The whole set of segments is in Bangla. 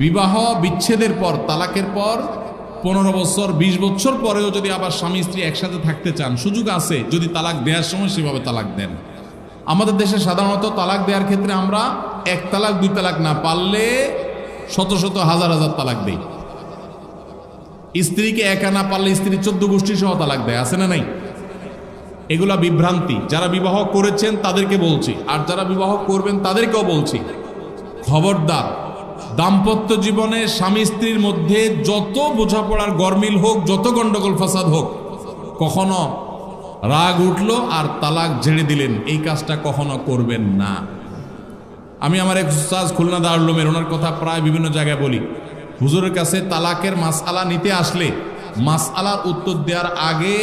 বিবাহ বিচ্ছেদের পর, তালাকের পর 15 বছর 20 বছর পরেও যদি আবার স্বামী স্ত্রী একসাথে থাকতে চান, সুযোগ আছে যদি তালাক দেওয়ার সময় সেভাবে তালাক দেন। আমাদের দেশে সাধারণত তালাক দেওয়ার ক্ষেত্রে আমরা 1 তালাক 2 তালাক না, পারলে শত শত হাজার হাজার তালাক দেই। স্ত্রীকে একা না পারলে স্ত্রী 14 গোষ্ঠী সহ তালাক দেয়, আছে না নাই? এগুলা বিভ্রান্তি। যারা বিবাহ করেছেন তাদেরকে বলছি, আর যারা বিবাহ করবেন তাদেরকেও বলছি, খবরদার, দাম্পত্য জীবনে স্বামী স্ত্রীর মধ্যে যত বোঝাপড়ার গরমিল হোক, যত গন্ডগোল ফাসাদ হোক, কখনো রাগ উঠলো আর তালাক ঝেড়ে দিলেন, এই কাজটা কখনো করবেন না। আমি আমার এক উস্তাদ খুলনা দারুল উলুমের, ওনার কথা প্রায় বিভিন্ন জায়গায় বলি। হুজুরের কাছে তালাকের মাসআলা নিতে আসলে মাসআলার উত্তর দেওয়ার আগে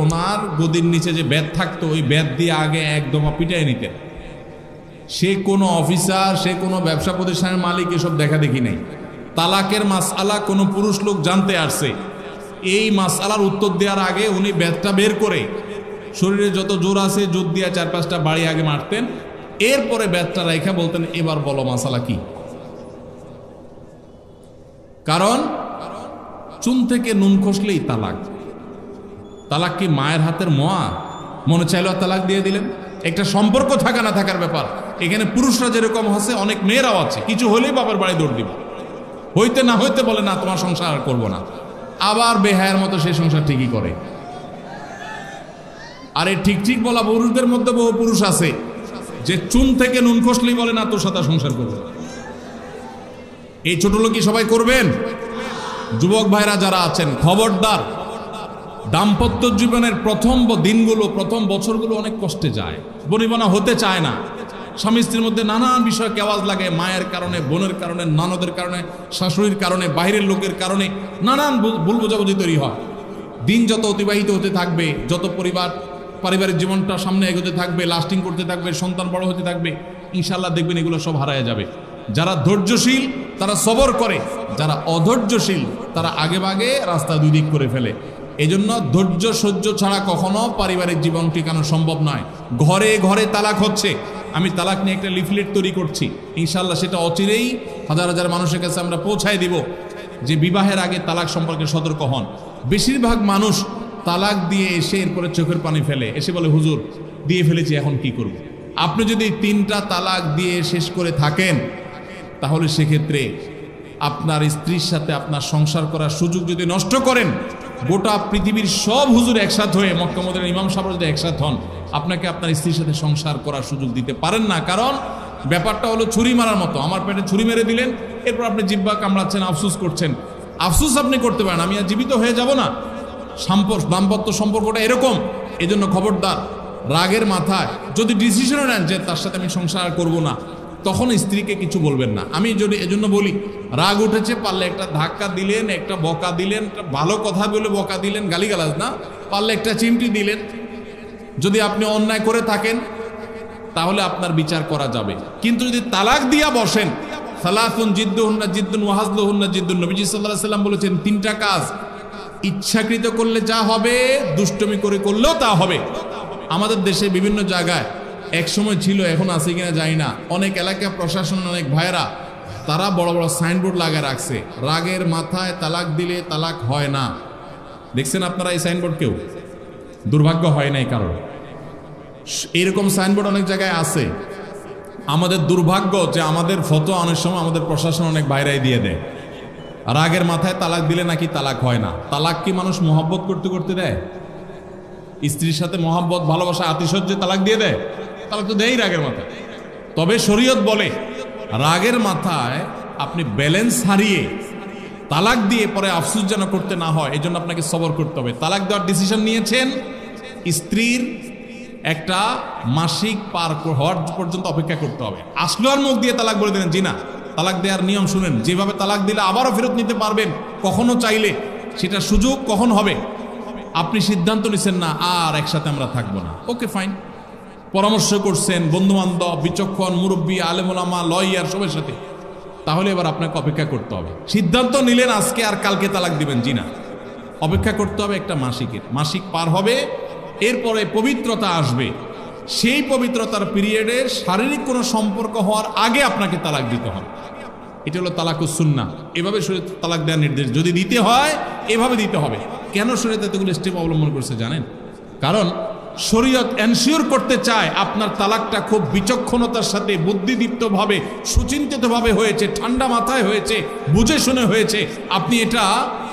ওনার গদির নিচে যে বেত থাকতো, ওই বেত দিয়ে আগে একদম পিটাই নিতেন। সে কোনো অফিসার, সে কোনো ব্যবসা প্রতিষ্ঠানের মালিক এসব দেখা দেখি নেই। তালাকের মাসআলা কোনো পুরুষ লোক জানতে আসছে, এই মাসআলার উত্তর দেওয়ার আগে উনি বেতটা বের করে শরীরে যত জোর আছে জোর দিয়ে 4-5টা বাড়ি আগে মারতেন, এরপরে বেতটা রেখা বলতেন, এবার বলো মাসআলা কি। কারণ চুন থেকে নুন খসলেই তালাক। তালাক কি মায়ের হাতের মোয়া? মনে চাইলেও তালাক দিয়ে দিলেন। একটা সম্পর্ক থাকা না থাকার ব্যাপার। এখানে পুরুষরা যেরকম আছে, অনেক মেয়েরাও আছে, কিছু হলেই বাবার বাড়ি দৌড় দিবে, হইতে না হইতে বলে না তোমার সংসার আর করবো না, আবার বেহায়ের মতো সেই সংসার ঠিকই করে। আর এই ঠিক ঠিক বলা পুরুষদের মধ্যে বহু পুরুষ আছে যে চুন থেকে নুন খসলেই বলে না তোর সাথে সংসার করবে। এই ছোট লোকই সবাই করবেন? যুবক ভাইরা যারা আছেন, খবরদার, দাম্পত্য জীবনের প্রথম দিনগুলো, প্রথম বছরগুলো অনেক কষ্টে যায়, বনিবনা হতে চায় না। স্বামী স্ত্রীর মধ্যে নানান বিষয় কেওয়াজ লাগে, মায়ের কারণে, বোনের কারণে, ননদের কারণে, শাশুড়ির কারণে, বাইরের লোকের কারণে নানান ভুল বোঝাবুঝি তৈরি হয়। দিন যত অতিবাহিত হতে থাকবে, যত পারিবারিক জীবনটা সামনে এগোতে থাকবে, লাস্টিং করতে থাকবে, সন্তান বড় হতে থাকবে, ইনশাল্লাহ দেখবেন এগুলো সব হারায় যাবে। যারা ধৈর্যশীল তারা সবর করে, যারা অধৈর্যশীল তারা আগে ভাগে রাস্তা দুই দিক করে ফেলে। এজন্য ধৈর্য সহ্য ছাড়া কখনো পারিবারিক জীবন টিকানো সম্ভব নয়। ঘরে ঘরে তালাক হচ্ছে। আমি তালাক নিয়ে একটা লিফলেট তৈরি করছি, ইনশাল্লাহ সেটা অচিরেই হাজার হাজার মানুষের কাছে আমরা পৌঁছায় দিব যে বিবাহের আগে তালাক সম্পর্কে সতর্ক হন। বেশিরভাগ মানুষ তালাক দিয়ে এসে এরপরে চোখের পানি ফেলে, এসে বলে হুজুর দিয়ে ফেলেছি, এখন কি করব। আপনি যদি 3টা তালাক দিয়ে শেষ করে থাকেন, তাহলে সেক্ষেত্রে আপনার স্ত্রীর সাথে আপনার সংসার করার সুযোগ যদি নষ্ট করেন, গোটা পৃথিবীর সব হুজুর একসাথে হয়ে, মক্কা মদিনার ইমাম সাহেব যদি একসাথে হন, আপনাকে আপনার স্ত্রীর সাথে সংসার করার সুযোগ দিতে পারেন না। কারণ ব্যাপারটা হলো ছুরি মারার মতো। আমার পেটে ছুরি মেরে দিলেন, এরপর আপনি জিহ্বা কামড়াচ্ছেন, আফসোস করছেন। আফসোস আপনি করতে পারেন, আমি আর জীবিত হয়ে যাব না। দাম্পত্য সম্পর্কটা এরকম। এজন্য খবরদার, রাগের মাথায় যদি ডিসিশনও নেন যে তার সাথে আমি সংসার করব না, তখন স্ত্রীকে কিছু বলবেন না। আমি যদি এজন্য বলি, রাগ উঠেছে, পারলে একটা ধাক্কা দিলেন, একটা বকা দিলেন, একটা ভালো কথা বলে বকা দিলেন, গালিগালাজ না, পারলে একটা চিমটি দিলেন। যদি আপনি অন্যায় করে থাকেন তাহলে আপনার বিচার করা যাবে। কিন্তু যদি তালাক দিয়া বসেন, সালাসুন জিদ্দুহুন্না জিদ্দুন ওয়া হাজলুহুন্না জিদ্দুন, নবীজি সাল্লাল্লাহু আলাইহি সাল্লাম বলেছেন 3টা কাজ ইচ্ছাকৃত করলে যা হবে, দুষ্টমি করে করলেও তা হবে। আমাদের দেশে বিভিন্ন জায়গায় এক সময় ছিল, এখন আছে কিনা জানি না, অনেক এলাকা প্রশাসন, অনেক ভাইরা তারা বড় বড় সাইনবোর্ড লাগিয়ে রাখছে, রাগের মাথায় তালাক দিলে তালাক হয় না। দেখছেন আপনারা এই সাইনবোর্ড? কেউ দুর্ভাগ্য হয় নাই কারণ এরকম সাইনবোর্ড অনেক জায়গায় আছে। আমাদের দুর্ভাগ্য যে আমাদের ফটো অনেক সময় আমাদের প্রশাসন অনেক বাইরেই দিয়ে দেয়, রাগের মাথায় তালাক দিলে নাকি তালাক হয় না। তালাক কি মানুষ মহব্বত করতে করতে দেয়? স্ত্রীর সাথে মহব্বত, ভালোবাসা, আতিশয্যে তালাক দিয়ে দেয়? তালাক তো দেয়ই রাগের মাথায়। তবে শরীয়ত বলে রাগের মাথায় আপনি ব্যালেন্স হারিয়ে তালাক দিয়ে পরে আফসোস যেন করতে না হয়, এই জন্য আপনাকে সবর করতে হবে। তালাক দেওয়ার ডিসিশন নিয়েছেন, স্ত্রীর একটা মাসিক পার হওয়ার পর্যন্ত অপেক্ষা করতে হবে। আসলো আর মুখ দিয়ে তালাক বলে দিলেন, জি না। তালাক দেওয়ার নিয়ম শুনেন, যেভাবে তালাক দিলে আবারও ফেরত নিতে পারবেন কখনো চাইলে, সেটা সুযোগ কখন হবে। আপনি সিদ্ধান্ত নিচ্ছেন না আর একসাথে আমরা থাকবো না, ওকে ফাইন, পরামর্শ করছেন বন্ধু বান্ধব, বিচক্ষণ মুরব্বী, আলেম ওলামা, লয়ার সবার সাথে, তাহলে এবার আপনাকে অপেক্ষা করতে হবে। সিদ্ধান্ত নিলেন আজকে আর কালকে তালাক দিবেন, জি না, অপেক্ষা করতে হবে একটা মাসিকের। মাসিক পার হবে, এরপরে পবিত্রতা আসবে, সেই পবিত্রতার পিরিয়ডে শারীরিক কোনো সম্পর্ক হওয়ার আগে আপনাকে তালাক দিতে হবে। এটা হলো তালাকুস সুন্নাহ। এভাবে শরীয়ত তালাক দেওয়ার নির্দেশ, যদি দিতে হয় এভাবে দিতে হবে। কেন শরীয়ত এতগুলো স্টেপ অবলম্বন করছে জানেন? কারণ শরীয়ত এনশিওর করতে চায় আপনার তালাকটা খুব বিচক্ষণতার সাথে, বুদ্ধিদীপ্তভাবে, সুচিন্তিতভাবে হয়েছে, ঠান্ডা মাথায় হয়েছে, বুঝে শুনে হয়েছে। আপনি এটা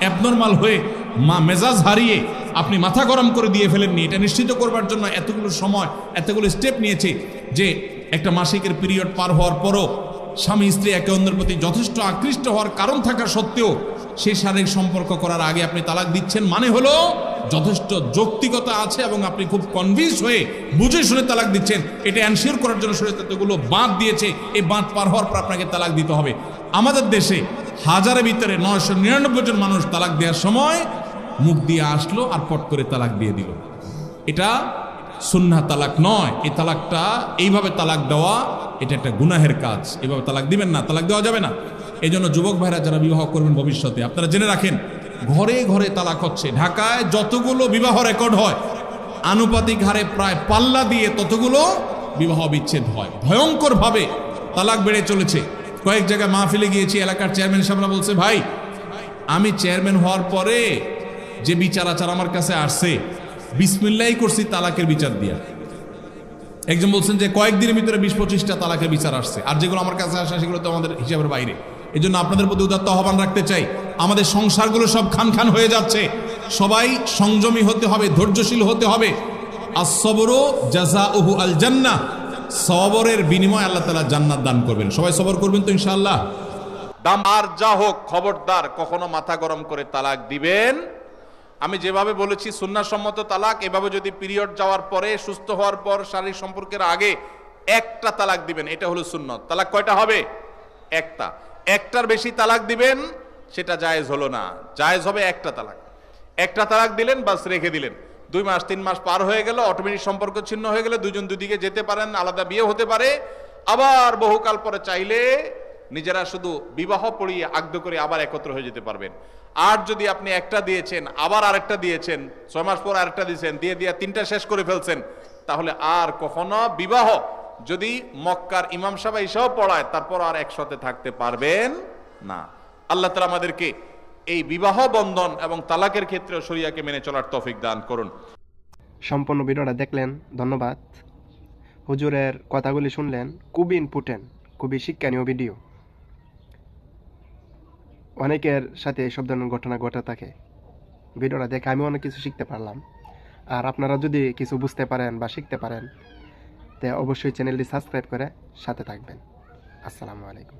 অ্যাবনর্মাল হয়ে মেজাজ হারিয়ে আপনি মাথা গরম করে দিয়ে ফেলেননি। এটা নিশ্চিত করবার জন্য এতগুলো সময়, এতগুলো স্টেপ নিয়েছে যে একটা মাসিকের পিরিয়ড পার হওয়ার পরও স্বামী স্ত্রী একে অন্যের প্রতি যথেষ্ট আকৃষ্ট হওয়ার কারণ থাকা সত্ত্বেও সেই শারীরিক সম্পর্ক করার আগে আপনি তালাক দিচ্ছেন, মানে হলো যথেষ্ট যৌক্তিকতা আছে এবং আপনি খুব কনভিন্স হয়ে বুঝে শুনে তালাক দিচ্ছেন। এটা এনশিওর করার জন্য শরীয়ত এতগুলো বাঁধ দিয়েছে। এই বাঁধ পার হওয়ার পর আপনাকে তালাক দিতে হবে। আমাদের দেশে হাজারের ভিতরে 999 জন মানুষ তালাক দেওয়ার সময় মুখ দিয়ে আসলো আর পট করে তালাক দিয়ে দিল। এটা সুন্নাহ তালাক নয়। এই তালাকটা, এইভাবে তালাক দেওয়া, এটা একটা গুনাহের কাজ। এভাবে তালাক দিবেন না, তালাক দেওয়া যাবে না। এই জন্য যুবক ভাইরা যারা বিবাহ করবেন ভবিষ্যতে, আপনারা জেনে রাখেন ঘরে ঘরে তালাক হচ্ছে। ঢাকায় যতগুলো বিবাহ রেকর্ড হয় আনুপাতিক হারে প্রায় পাল্লা দিয়ে ততগুলো বিবাহ বিচ্ছেদ হয়। ভয়ঙ্করভাবে তালাক বেড়ে চলেছে। কয়েক জায়গায় মাহফিলে গিয়েছি, এলাকার চেয়ারম্যান সাহেবরা বলছে, ভাই আমি চেয়ারম্যান হওয়ার পরে যে বিচার আচার আমার কাছে আসছে, বিসমিল্লাহ করছি তালাকের বিচার দিয়া। একজন বলছেন যে কয়েকদিনের ভিতরে 20-25টা তালাকের বিচার আসছে, আর যেগুলো আমার কাছে আসে সেগুলো তো আমাদের হিসাবের বাইরে। এই জন্য আপনাদের প্রতি উদাত্ত আহ্বান রাখতে চাই, আমাদের সংসারগুলো সব খান খান হয়ে যাচ্ছে। সবাই সংযমী হতে হবে, ধৈর্যশীল হতে হবে। as-sabru জাযাউহু আল জান্নাহ, সবরের বিনিময়ে আল্লাহ তাআলা জান্নাত দান করবেন। সবাই সবর করবেন তো ইনশাআল্লাহ। দাম আর যা হোক, খবরদার কখনো মাথা গরম করে তালাক দিবেন। আমি যেভাবে বলেছি সুন্নাহসম্মত তালাক, এভাবে যদি পিরিয়ড যাওয়ার পরে, সুস্থ হওয়ার পর, শারীরিক সম্পর্কের আগে একটা তালাক দিবেন, এটা হলো সুন্নত। তালাক কয়টা হবে? একটা। একটার বেশি তালাক দিবেন সেটা জায়েজ হলো না। জায়েজ হবে একটা তালাক। একটা তালাক দিলেন, বাস রেখে দিলেন। 2 মাস 3 মাস পার হয়ে গেল, অটোমেটিক সম্পর্ক ছিন্ন হয়ে গেলে দুজন দুদিকে যেতে পারেন, আলাদা বিয়ে হতে পারে। আবার বহুকাল পরে চাইলে নিজেরা শুধু বিবাহ পড়িয়ে আগদ করে আবার একত্র হয়ে যেতে পারবেন। আর যদি আপনি একটা দিয়েছেন, আবার আরেকটা দিয়েছেন, 6 মাস পর আরেকটা দিয়েছেন, দিয়ে 3টা শেষ করে ফেলছেন, তাহলে আর কখনো বিবাহ যদি মক্কার ইমাম সাহেব এসেও পড়ায়, তারপর আর একসাথে থাকতে পারবেন না। আল্লাহ তাআলা আমাদেরকে এই বিবাহ বন্ধন এবং তালাকের ক্ষেত্রে শরিয়াকে মেনে চলার তৌফিক দান করুন। সম্পূর্ণ ভিডিওটা দেখলেন, ধন্যবাদ। হুজুরের কথাগুলি শুনলেন, খুবই ইম্পর্টেন্ট, খুবই শিক্ষণীয় ভিডিও। অনেকের সাথে এসব ধরনের ঘটনা ঘটে থাকে। ভিডিওটা দেখে আমি অনেক কিছু শিখতে পারলাম। আর আপনারা যদি কিছু বুঝতে পারেন বা শিখতে পারেন, তে অবশ্যই চ্যানেলটি সাবস্ক্রাইব করে সাথে থাকবেন। আসসালামু আলাইকুম।